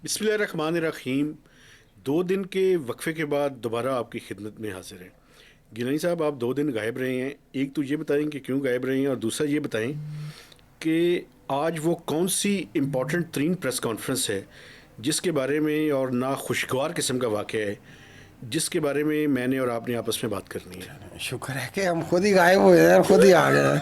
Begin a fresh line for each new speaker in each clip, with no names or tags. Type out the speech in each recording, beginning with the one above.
बिस्मिल्लाहिर्रहमानिर्रहीम। 2 दिन के वक्फे के बाद दोबारा आपकी खिदमत में हाजिर हैं। गिलानी साहब, आप 2 दिन गायब रहे हैं। एक तो ये बताएं कि क्यों गायब रहे हैं, और दूसरा ये बताएं कि आज वो कौन सी इम्पॉर्टेंट तरीन प्रेस कॉन्फ्रेंस है जिसके बारे में, और ना खुशगवार किस्म का वाक़या है जिसके बारे में मैंने और आपने आपस में बात करनी है।
शुक्र है कि हम खुद ही गायब हुए हैं, खुद ही आ गए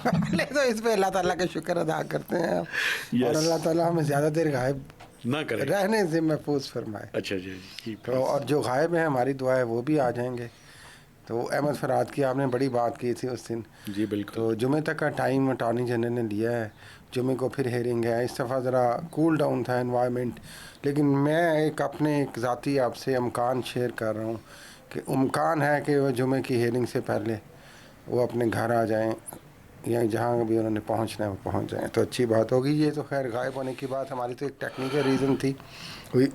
पहले तो इस पे अल्लाह ताला का शुक्र अदा करते हैं और अल्लाह ताला हमें ज़्यादा देर गायब
ना करें,
रहने से महफूज फरमाए।
अच्छा जी।
तो और जो गायब हैं, हमारी दुआ है वो भी आ जाएंगे। तो अहमद फराद की आपने बड़ी बात की थी उस दिन।
जी बिल्कुल।
तो जुमे तक का टाइम अटॉर्नी जनरल ने लिया है, जुमे को फिर हेयरिंग है। इस दफ़ा ज़रा कूल डाउन था एनवायरनमेंट, लेकिन मैं अपने एक ज़ाती आपसे इम्कान शेयर कर रहा हूँ कि इम्कान है कि वह जुमे की हेयरिंग से पहले वो अपने घर आ जाएं या जहाँ भी उन्होंने पहुँचना है वो पहुँच जाएं, तो अच्छी बात होगी। ये तो खैर गायब होने की बात हमारी तो एक टेक्निकल रीज़न थी हुई।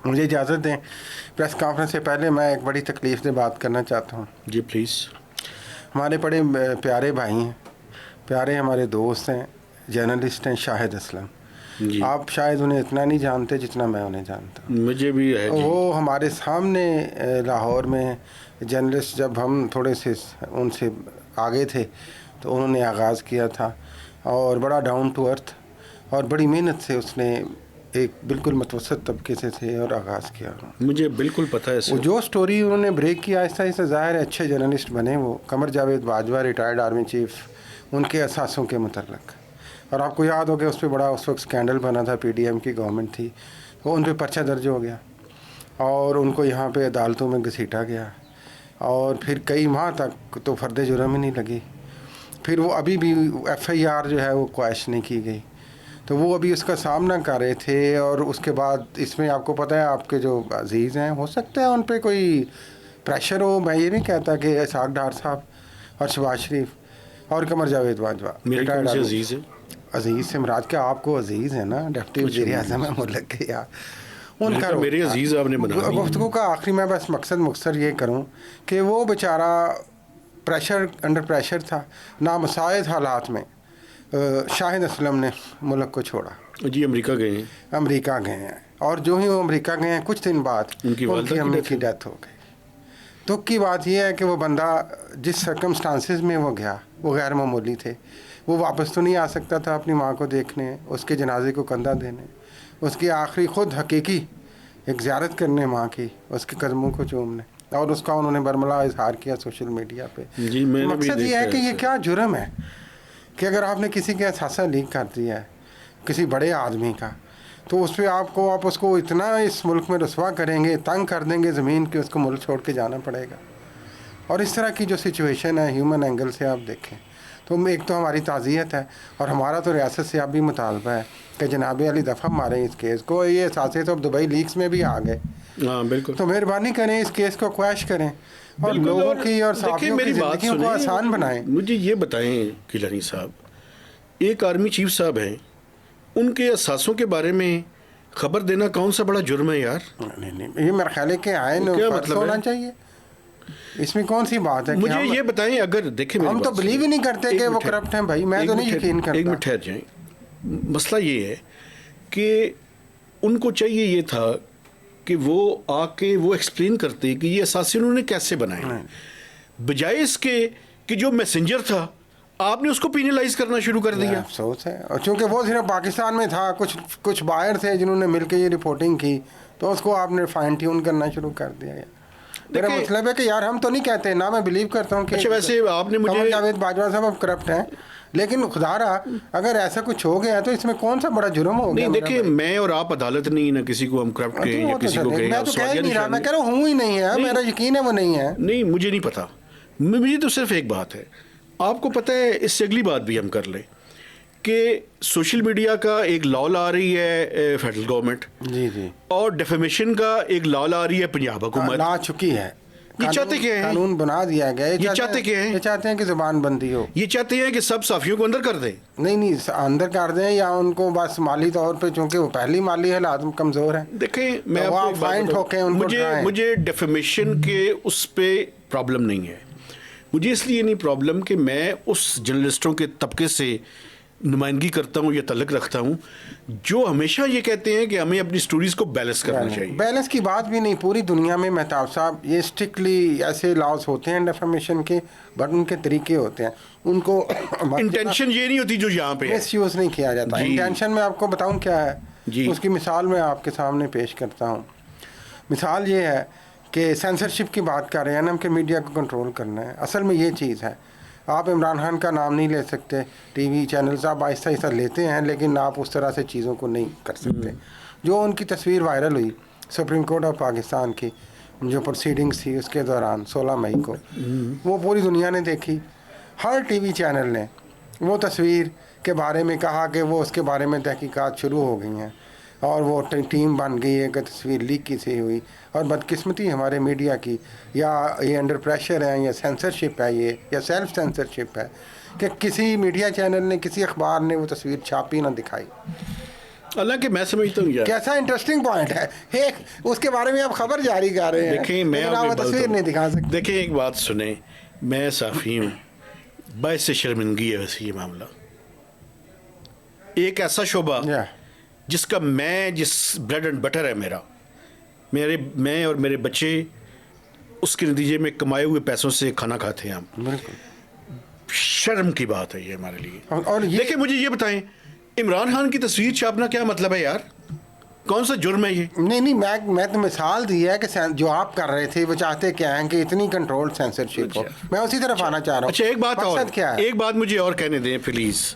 मुझे इजाज़त दें, प्रेस कॉन्फ्रेंस से पहले मैं एक बड़ी तकलीफ़ से बात करना चाहता हूँ।
जी प्लीज़।
हमारे बड़े प्यारे भाई हैं, प्यारे हमारे दोस्त हैं, जर्नलिस्ट हैं, शाहिद असलम। आप शायद उन्हें इतना नहीं जानते जितना मैं उन्हें जानता हूँ।
मुझे भी है जी।
वो हमारे सामने लाहौर में जर्नलिस्ट, जब हम थोड़े से उनसे आगे थे तो उन्होंने आगाज़ किया था, और बड़ा डाउन टू अर्थ और बड़ी मेहनत से उसने एक बिल्कुल मतवसत तबके से थे और आगाज़ किया।
मुझे बिल्कुल पता है
वो जो स्टोरी उन्होंने ब्रेक किया, आहिस्ता आहिस्ता ज़ाहिर है अच्छे जर्नलिस्ट बने वो। Qamar Javed Bajwa, retired army chief, उनके असासों के मुतल्लक। और आपको याद हो गया उस पर बड़ा उस वक्त स्कैंडल बना था, पीडीएम की गवर्नमेंट थी, तो उन पर पर्चा दर्ज हो गया और उनको यहाँ पे अदालतों में घसीटा गया, और फिर कई माह तक तो फर्द जुर्म ही नहीं लगी। फिर वो अभी भी FIR जो है वो क्वैश नहीं की गई, तो वो अभी उसका सामना कर रहे थे। और उसके बाद इसमें आपको पता है, आपके जो अजीज़ हैं, हो सकता है उन पर कोई प्रेशर हो। मैं ये नहीं कहता कि इसहाक डार साहब और शहबाज शरीफ और कमर जावेद बाजवा
अजीज़ है।
अजीज़ से मराज के आपको अजीज़ है ना, डिप्टी वज़ीर आज़म है मुल्क के यार, उनका
मेरे अजीज़ आपने बना
गुफ्तगू का आखिरी मैं बस मकसद मुख्तसर ये करूँ कि वो बेचारा प्रेशर, अंडर प्रेशर था, नामसाइद हालात में शाहिद असलम ने मुल्क को छोड़ा
जी। अमेरिका गए हैं।
अमेरिका गए हैं, और जो ही वो अमेरिका गए हैं कुछ दिन बाद उनकी अम्मी की डेथ हो गई। दुख की बात यह है कि वो बंदा जिस सर्कमस्टांसिस में वो गया वो गैर मामूली थे। वो वापस तो नहीं आ सकता था अपनी माँ को देखने, उसके जनाजे को कंधा देने, उसकी आखिरी ख़ुद हकीकी एक ज़ियारत करने माँ की, उसके कदमों को चूमने, और उसका उन्होंने बरमला इजहार किया सोशल मीडिया पे। मकसद ये है कि ये क्या जुर्म है कि अगर आपने किसी के असासा लीक कर दिया है किसी बड़े आदमी का, तो उस पर आप उसको इतना इस मुल्क में रसवा करेंगे, तंग कर देंगे ज़मीन कि उसको मुल्क छोड़ के जाना पड़ेगा। और इस तरह की जो सिचुएशन है ह्यूमन एंगल से आप देखें तो एक तो हमारी ताज़ियत है, और हमारा तो रियासत से अब भी मुतालबा है कि जनाब अली दफ़ा मारें इस केस को। ये साथे तो दुबई लीक्स में भी आ गए।
हाँ बिल्कुल।
तो मेहरबानी करें, इस केस को क्वैश करें और लोगों की और साथियों की ज़िंदगियों को आसान बनाएं।
मुझे ये बताएं गिलानी साहब, एक आर्मी चीफ साहब हैं, उनके असासों के बारे में खबर देना कौन सा बड़ा जुर्म है यार?
नहीं, ये मेरे ख्याल है कि आयन
क्या
मतलब होना चाहिए, इसमें कौन सी बात है?
मुझे ये बताएं, अगर देखें
हम तो बिलीव ही नहीं करते कि वो करप्ट हैं भाई, मैं तो नहीं यकीन करता।
एक मिनट ठहर जाएं। मसला ये है कि उनको चाहिए ये था कि वो आके वो एक्सप्लेन करते कि ये असासे उन्होंने कैसे बनाए, बजाय इसके कि जो मैसेंजर था आपने उसको पीनलाइज करना शुरू कर दिया।
अफसोस है, और चूंकि वो सिर्फ पाकिस्तान में था, कुछ बाहर थे जिन्होंने मिलकर ये रिपोर्टिंग की, तो उसको आपने फाइन ट्यून करना शुरू कर दिया। मेरा मतलब है कि यार हम तो नहीं कहते ना, मैं बिलीव करता हूँ कि
अच्छा, वैसे आपने मुझे
जावेद बाजवा साहब अब करप्ट हैं, लेकिन खुदारा अगर ऐसा कुछ हो गया तो इसमें कौन सा बड़ा जुर्म हो गया?
नहीं देखिए, मैं और आप अदालत नहीं ना किसी को हम करप्ट कहें या किसी को कहें।
मैं तो कह ही नहीं रहा, मैं कह रहा हूँ ही नहीं है, मेरा यकीन है वो नहीं है।
नहीं, मुझे नहीं पता, मुझे तो सिर्फ एक बात है, आपको पता है, इससे अगली बात भी हम कर लें कि सोशल मीडिया का एक लॉ ला रही है फेडरल गवर्नमेंट
जी,
और डेफेमेशन का एक लॉ ला रही है पंजाब हुकूमत,
ला चुकी है।
ये चाहते क्या है?
कानून बना दिया गया।
ये चाहते क्या है?
ये चाहते हैं कि जुबान बंदी हो। ये
चाहते हैं कि सब साफियों को अंदर कर दें।
नहीं अंदर कर दें, या उनको बस माली तौर पे, चूंकि वो पहली माली हालात कमजोर है।
देखें, मैं
तो आपको फाइन ठोके उनको,
मुझे डेफेमेशन के उस पे प्रॉब्लम नहीं है। मुझे इसलिए नहीं प्रॉब्लम कि मैं उस जर्नलिस्टों के तबके से नुमाइंदगी करता हूँ या तल्लक रखता हूँ, जो हमेशा ये कहते हैं कि हमें अपनी स्टोरीज को बैलेंस करना चाहिए।
बैलेंस की बात भी नहीं, पूरी दुनिया में मेहताब साहब ये स्ट्रिक्टली ऐसे लॉज होते हैं डिफेमेशन के, बट उनके तरीके होते हैं, उनको
इंटेंशन ये नहीं होती जो यहाँ पे
मिस यूज़ नहीं किया जाता। इंटेंशन मैं आपको बताऊँ क्या है, उसकी मिसाल मैं आपके सामने पेश करता हूँ। मिसाल ये है कि सेंसरशिप की बात कर रहे हैं ना, कि मीडिया को कंट्रोल करना है। असल में ये चीज़ है, आप इमरान खान का नाम नहीं ले सकते, टीवी चैनल्स आप आहिस्ता आहिस्ता लेते हैं, लेकिन आप उस तरह से चीज़ों को नहीं कर सकते। जो उनकी तस्वीर वायरल हुई सुप्रीम कोर्ट ऑफ पाकिस्तान की जो प्रोसीडिंग्स थी उसके दौरान 16 मई को, वो पूरी दुनिया ने देखी। हर टीवी चैनल ने वो तस्वीर के बारे में कहा कि वो उसके बारे में तहकीकात शुरू हो गई हैं और वो टीम बन गई है कि तस्वीर लीक किसी हुई। और बदकिस्मती हमारे मीडिया की, या ये अंडर प्रेशर है, या सेंसरशिप है, ये या सेल्फ सेंसरशिप है कि किसी मीडिया चैनल ने, किसी अखबार ने वो तस्वीर छापी ना दिखाई।
हालांकि मैं समझता हूँ यार,
कैसा इंटरेस्टिंग पॉइंट है, एक उसके बारे में आप खबर जारी कर रहे हैं,
देखिए मैं
आप वो तस्वीर नहीं दिखा सकते।
देखिए एक बात सुने, मैं साफ़ी हूँ, बाइस से शर्मिंदगी है वैसे ये मामला। एक ऐसा शोबा जिसका जिस ब्रेड एंड बटर है मैं और मेरे बच्चे उसके नतीजे में कमाए हुए पैसों से खाना खाते हैं हम। शर्म की बात है ये हमारे लिए। और देखिए मुझे ये बताएं, इमरान खान की तस्वीर छापना क्या मतलब है यार? कौन सा जुर्म है ये?
नहीं, मैं तो मिसाल दी है कि जो आप कर रहे थे वो चाहते क्या हैं कि इतनी कंट्रोल सेंसरशिप हो। मैं उसी तरफ आना चाह रहा हूँ।
अच्छा एक बात और, एक बात मुझे और कहने दें प्लीज़।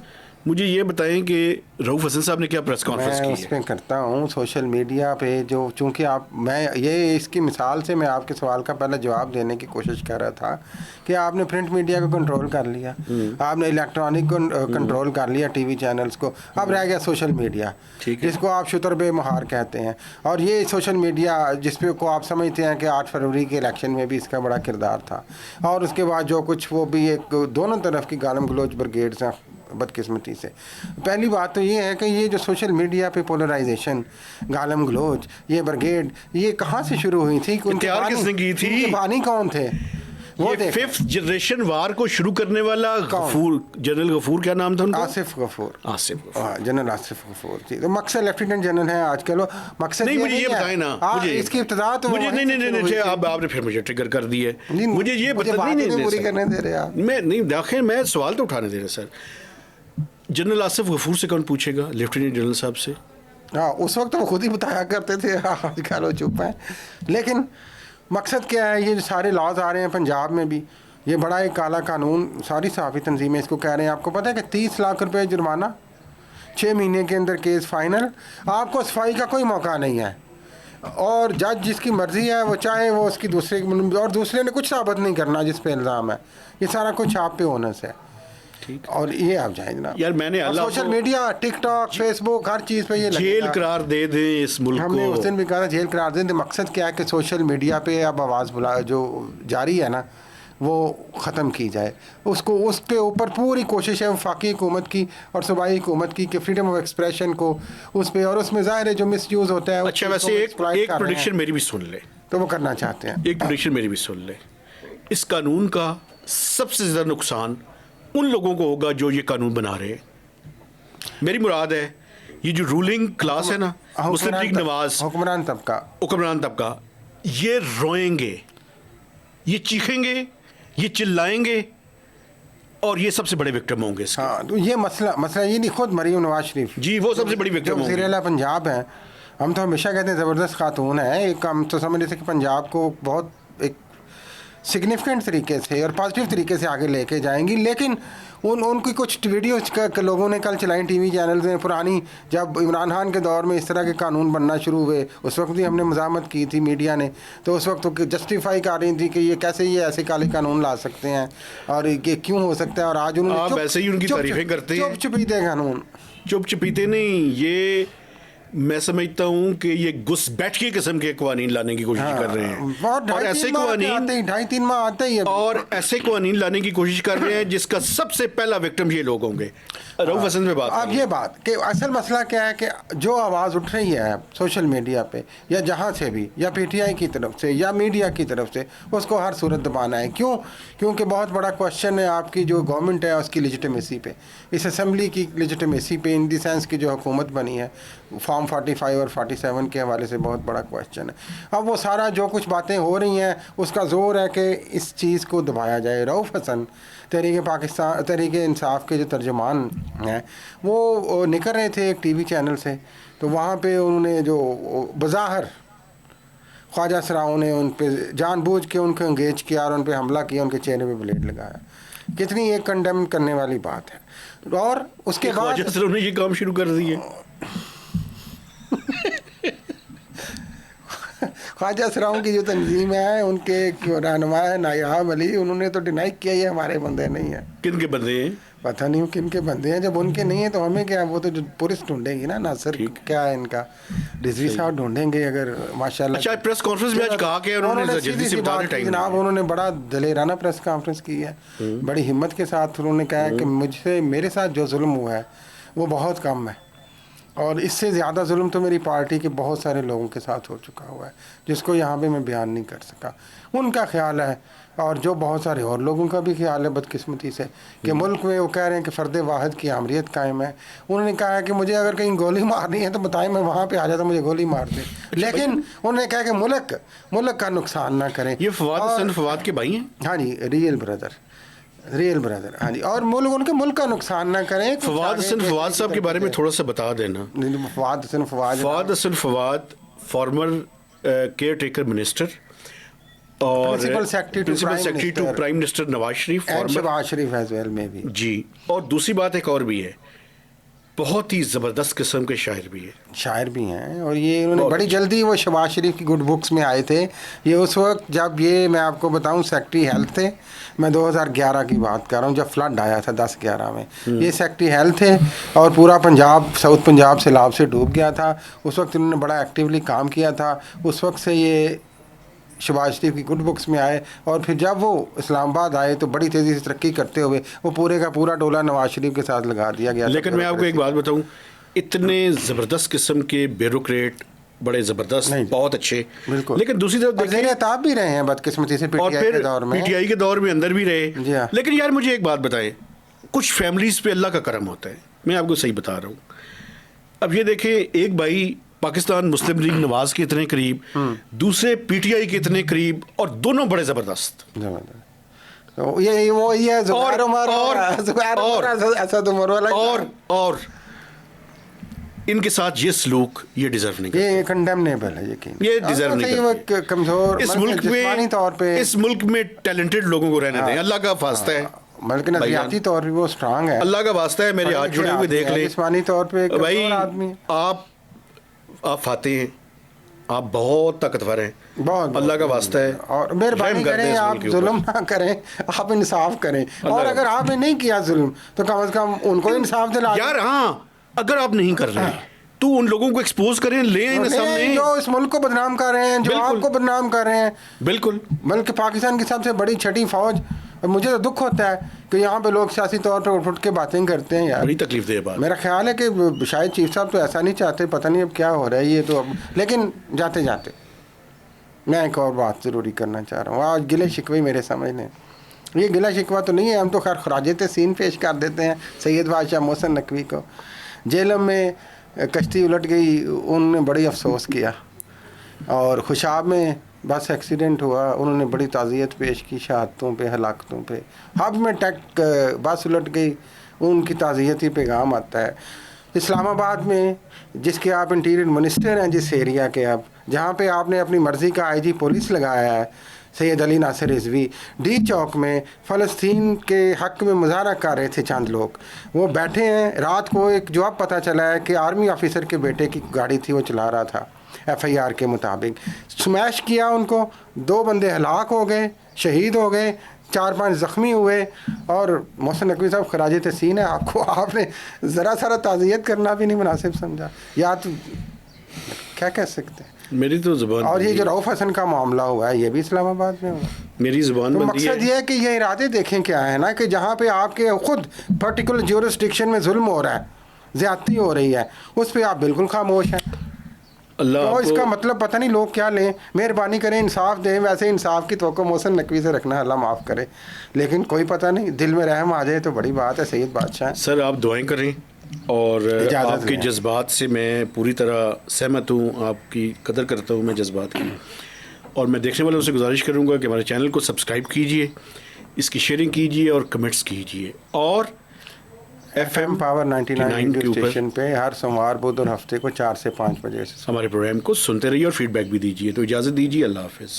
मुझे ये बताएं कि रऊफ हसन साहब ने क्या प्रेस कॉन्फ्रेंस की है?
मैं उस पर करता हूँ सोशल मीडिया पे, जो चूँकि ये इसकी मिसाल से मैं आपके सवाल का पहले जवाब देने की कोशिश कर रहा था कि आपने प्रिंट मीडिया को कंट्रोल कर लिया, आपने इलेक्ट्रॉनिक को कंट्रोल कर लिया, टीवी चैनल्स को, अब रह गया सोशल मीडिया जिसको आप शुतर बेमहार कहते हैं। और ये सोशल मीडिया जिस पे को आप समझते हैं कि 8 फरवरी के इलेक्शन में भी इसका बड़ा किरदार था, और उसके बाद जो कुछ वो भी एक दोनों तरफ की गालम गलोच ब्रिगेड्स हैं बदकिस्मती से। पहली बात तो ये है कि ये जो सोशल मीडिया पे पोलराइजेशन, गालम गलोच, ये ब्रिगेड, ये कहाँ से शुरू हुई थी?
किसने की थी?
उनके बानी कौन थे?
वो फिफ्थ जनरेशन वार को शुरू करने वाला गफूर, जनरल गफूर, क्या नाम था उनका?
आसिफ गफूर, जनरल आसिफ गफूर जी। तो मकसद लेफ्टिनेंट जनरल है आजकल वो। मकसद
नहीं, मुझे ये बताएं ना, मुझे
इसकी इब्तिदा तो
मुझे नहीं आपने फिर मुझे ट्रिगर कर दी है। मुझे ये
नहीं पूरी करने दे रहे आप।
मैं नहीं दाखिल, मैं सवाल तो उठाने दे रहे सर। जनरल आसिफ गफूर से कौन पूछेगा? लेफ्टिनेंट जनरल साहब से।
हाँ, उस वक्त वो खुद ही बताया करते थे, आजकल वो चुप हैं। लेकिन मकसद क्या है, ये जो सारे लॉज आ रहे हैं पंजाब में भी, ये बड़ा एक काला कानून, सारी सहाफ़ी तंजीमें इसको कह रहे हैं। आपको पता है कि 30 लाख रुपए जुर्माना, 6 महीने के अंदर केस फाइनल, आपको सफाई का कोई मौका नहीं है, और जज जिसकी मर्ज़ी है वो चाहे वो उसकी दूसरे ने कुछ साबित नहीं करना जिस पे इल्ज़ाम है। ये सारा कुछ आप पे होने से। और ये आप जाएं जनाब
यार, मैंने
सोशल मीडिया, टिकटॉक, फेसबुक, हर चीज़ पे ये
जेल करार दे दें इस मुल्क को।
हमने उस दिन भी कहा जेल करार दें। तो मकसद क्या है कि सोशल मीडिया पे अब आवाज़ जो जारी है ना, वो ख़त्म की जाए। उसको उस पे ऊपर पूरी कोशिश है वफाकी हुकूमत की और सूबाई हुकूमत की कि फ्रीडम ऑफ एक्सप्रेशन को उस पे, और उसमें ज़ाहिर है जो मिस यूज़ होता है।
अच्छा, वैसे एक प्रेडिक्शन मेरी भी सुन ले,
तो वो करना चाहते हैं।
एक प्रेडिक्शन मेरी भी सुन ले। इस कानून का सबसे ज़्यादा नुकसान उन लोगों को होगा जो ये कानून बना रहे हैं। मेरी मुराद है ये जो रूलिंग क्लास है ना, मुस्लिम लीग नवाज,
हुक्मरान
तबका, ये रोएंगे, ये चीखेंगे, ये चिल्लाएंगे, और ये सबसे बड़े विक्टिम होंगे इसके।
हाँ, तो ये मसला ये नहीं, खुद मरीम नवाज शरीफ
जी वो सबसे बड़ी विक्टिम होंगे।
वज़ीर-ए-आला पंजाब हैं, हम तो हमेशा कहते हैं ज़बरदस्त खातून है, एक हम तो समझ रहे थे कि पंजाब को बहुत एक सिग्निफिकेंट तरीके से और पॉजिटिव तरीके से आगे लेके जाएंगी। लेकिन उनकी कुछ वीडियोस लोगों ने कल चलाई टीवी चैनल में, पुरानी, जब इमरान खान के दौर में इस तरह के कानून बनना शुरू हुए, उस वक्त भी हमने मज़ामत की थी मीडिया ने, तो उस वक्त तो जस्टिफाई कर रही थी कि ये कैसे ये ऐसे काले कानून ला सकते हैं और ये क्यों हो सकता है। और आज उन्होंने
वैसे ही उनकी तारीफें करते हैं।
चुप-चुपीते कानून,
चुप-चुपीते नहीं, ये मैं समझता हूँ कि ये घुस बैठ के किस्म के कवानीन लाने की कोशिश कर रहे हैं, और ऐसे कवानीन
2.5-3 माह आते ही,
और ऐसे कवानीन लाने की कोशिश कर रहे हैं जिसका सबसे पहला विक्टिम ये लोग होंगे। रऊफ हसन पे बात
अब ये बात कि असल मसला क्या है कि जो आवाज़ उठ रही है सोशल मीडिया पे या जहाँ से भी, या पीटीआई की तरफ से या मीडिया की तरफ से, उसको हर सूरत दबाना है। क्यों? क्योंकि बहुत बड़ा क्वेश्चन है आपकी जो गवर्नमेंट है उसकी लेजिटिमेसी पे, इस असेंबली की लेजिटिमेसी पे, इन दी सेंस की जो हुकूमत बनी है फॉर्म 45 और 47 के हवाले से बहुत बड़ा क्वेश्चन है। अब वो सारा जो कुछ बातें हो रही हैं उसका ज़ोर है कि इस चीज़ को दबाया जाए। रऊफ हसन तहरीक पाकिस्तान, तहरीक इंसाफ के जो तर्जुमान हैं वो निकल रहे थे एक टीवी चैनल से, तो वहाँ पे उन्होंने जो बज़ाहिर ख्वाजा सराओं ने उन पे जानबूझ के उनको इंगेज किया और उन पे हमला किया, उनके चेहरे पे ब्लेड लगाया। कितनी एक कंडेम करने वाली बात है। और उसके बाद
ख्वाजा सराओं ने ये काम शुरू कर दिए।
ख्वाजा सराओं की जो तंजीम है उनके रहनुमा है नायाब अली, उन्होंने तो डिनाई किया ये हमारे बंदे नहीं हैं।
किन के बंदे हैं?
पता नहीं किन के बंदे हैं। जब उनके नहीं है तो हमें क्या, वो तो जो पुलिस ढूंढेगी ना, नासिर क्या है इनका, रिजवी साहब ढूंढेंगे अगर माशाल्लाह।
अच्छा, प्रेस कॉन्फ्रेंस में आज कहा कि उन्होंने जल्दी से बता दें
जनाब, उन्होंने बड़ा दलेराना प्रेस कॉन्फ्रेंस की है, बड़ी हिम्मत के साथ उन्होंने कहा है कि मुझसे मेरे साथ जो जुल्म हुआ है वो बहुत कम है और इससे ज़्यादा जुल्म तो मेरी पार्टी के बहुत सारे लोगों के साथ हो चुका हुआ है, जिसको यहाँ पे मैं बयान नहीं कर सका। उनका ख्याल है और जो बहुत सारे और लोगों का भी ख्याल है बदकिस्मती से कि मुल्क में वो कह रहे हैं कि फ़र्द वाहिद की आमरीत कायम है। उन्होंने कहा है कि मुझे अगर कहीं गोली मारनी है तो बताएं, मैं वहाँ पे आ जाता, मुझे गोली मार दें। लेकिन उन्होंने कहा कि मुल्क का नुकसान ना करें।
ये फवाद के भाई हैं?
हाँ जी, रियल ब्रदर, हाँ जी। और उनके मुल्क का नुकसान ना करें।
फवाद साहब के बारे में थोड़ा सा बता देना। Fawad Hasan former caretaker minister और principal secretary to prime minister Nawaz Sharif
as well में भी
जी। और दूसरी बात एक और भी है, बहुत ही ज़बरदस्त किस्म के शायर भी हैं। और ये इन्होंने बड़ी जल्दी वो शहबाज शरीफ की गुड बुक्स में आए थे। ये उस वक्त जब ये, मैं आपको बताऊं, सेक्रेटरी हेल्थ थे। मैं 2011 की बात कर रहा हूँ जब फ्लड आया था 10-11 में। ये सेक्रेटरी हेल्थ थे और पूरा पंजाब, साउथ पंजाब सैलाब से डूब गया था। उस वक्त इन्होंने बड़ा एक्टिवली काम किया था। उस वक्त से ये शहबाज शरीफ की गुड बुक्स में आए और फिर जब वो इस्लामाबाद आए तो बड़ी तेज़ी से तरक्की करते हुए वो पूरे का पूरा डोला नवाज शरीफ के साथ लगा दिया गया। लेकिन मैं आपको एक बात बताऊं, इतने ज़बरदस्त किस्म के ब्यूरोक्रेट, बड़े ज़बरदस्त, बहुत अच्छे,
बिल्कुल।
लेकिन दूसरी तरफ
देखिए ताब भी रहे हैं बदकिस्मती से पीटीआई
के दौर में अंदर भी रहे। लेकिन यार मुझे एक बात बताएं, कुछ फैमिलीज़ पे अल्लाह का करम होता है, मैं आपको सही बता रहा हूँ। अब ये देखें, एक भाई पाकिस्तान मुस्लिम लीग नवाज के इतने करीब, दूसरे पीटीआई के इतने करीब, और दोनों बड़े जबरदस्त।
तो ये वो ये
और इनके साथ ये सलूक ये डिजर्व नहीं,
ये कंडेमनेबल है,
ये डिजर्व नहीं।
कमजोर
इस मुल्क में टैलेंटेड लोगों को रहने दें, अल्लाह का वास्ता है।
बल्कि नजरियाती तौर पे वो स्ट्रांग है,
अल्लाह का वास्ता है, मेरे हाथ जुड़े हुए देख ले।
जिस्मानी तौर पे
भाई आप फाते हैं, आप बहुत ताकतवर हैं, बहुत अल्लाह का वास्ता है,
और मेहरबानी करें, आप जुल्म ना करें, आप इंसाफ करें। और अगर आपने नहीं किया जुल्म तो कम से कम उनको इंसाफ दिला
यार। हाँ, अगर आप नहीं कर रहे तो उन लोगों को एक्सपोज करें, ले सामने,
जो इस मुल्क को बदनाम कर रहे हैं, जो आपको बदनाम कर रहे हैं।
बिल्कुल।
बल्कि पाकिस्तान की सबसे बड़ी छठी फौज, मुझे तो दुख होता है कि यहाँ पे लोग सियासी तौर पे उठ के बातें करते हैं यार,
बड़ी तकलीफ दे बात।
मेरा ख्याल है कि शायद चीफ साहब तो ऐसा नहीं चाहते, पता नहीं अब क्या हो रहा है ये तो अब। लेकिन जाते जाते मैं एक और बात ज़रूरी करना चाह रहा हूँ। आज गिले शिकवे मेरे समझ लें, ये गिला शिकवा तो नहीं है, हम तो खैर खराज तहसीन पेश कर देते हैं सैयद बादशाह मोहसिन नकवी को। जेलम में कश्ती उलट गई, उन्होंने बड़ी अफसोस किया। और खुशाब में बस एक्सीडेंट हुआ, उन्होंने बड़ी ताज़ियत पेश की शहादतों पे, हलाकतों पे। हब में बस उलट गई, उनकी ताज़ियती पैगाम आता है। इस्लामाबाद में जिसके आप इंटीरियर मिनिस्टर हैं, जिस एरिया के आप, जहाँ पे आपने अपनी मर्ज़ी का आईजी पुलिस लगाया है सैयद अली नासिर रिजवी, डी चौक में फ़लस्तीन के हक़ में मुजाहरा कर रहे थे चंद लोग, वो बैठे हैं। रात को एक जवाब पता चला है कि आर्मी ऑफिसर के बेटे की गाड़ी थी, वो चला रहा था FIR के मुताबिक। स्मैश किया उनको, 2 बंदे हलाक हो गए, शहीद हो गए, 4-5 ज़ख्मी हुए। और मोहसिन नकवी साहब खराज तहसीन है आपको, आपने ज़रा सारा ताज़ियत करना भी नहीं मुनासिब समझा, या तो क्या कह सकते हैं।
मेरी तो जुबान
और ये
बंदी
जो
है।
रऊफ हसन का मामला हुआ है ये भी इस्लामाबाद में हुआ।
मेरी जुबान
तो
बंदी
मकसद
है।
ये है कि ये इरादे देखें क्या है ना, कि जहाँ पे आपके खुद पर्टिकुलर ज्यूरिसडिक्शन में जुल्म हो रहा है, ज्यादती हो रही है, उस पर आप बिल्कुल खामोश हैं।
अल्लाह
तो
आपको
इसका मतलब पता नहीं लोग क्या लें। मेहरबानी करें, इंसाफ दें। वैसे इंसाफ की तवक्को मोहसिन नकवी से रखना, अल्लाह माफ़ करे, लेकिन कोई पता नहीं, दिल में रहम आ जाए तो बड़ी बात है। सैयद बादशाह
सर आप दुआएं करें और
इजाज़त
आपके
लें।
जज्बात से मैं पूरी तरह सहमत हूँ, आपकी कदर करता हूँ मैं जज्बात की। और मैं देखने वालों से गुजारिश करूँगा कि हमारे चैनल को सब्सक्राइब कीजिए, इसकी शेयरिंग कीजिए और कमेंट्स कीजिए। और
FM पावर 99
के
रेडियो
ऊपर
स्टेशन पे हर सोमवार, बुध और हफ्ते को 4 से 5 बजे से
हमारे प्रोग्राम को सुनते रहिए और फीडबैक भी दीजिए। तो इजाज़त दीजिए, अल्लाह हाफिज़।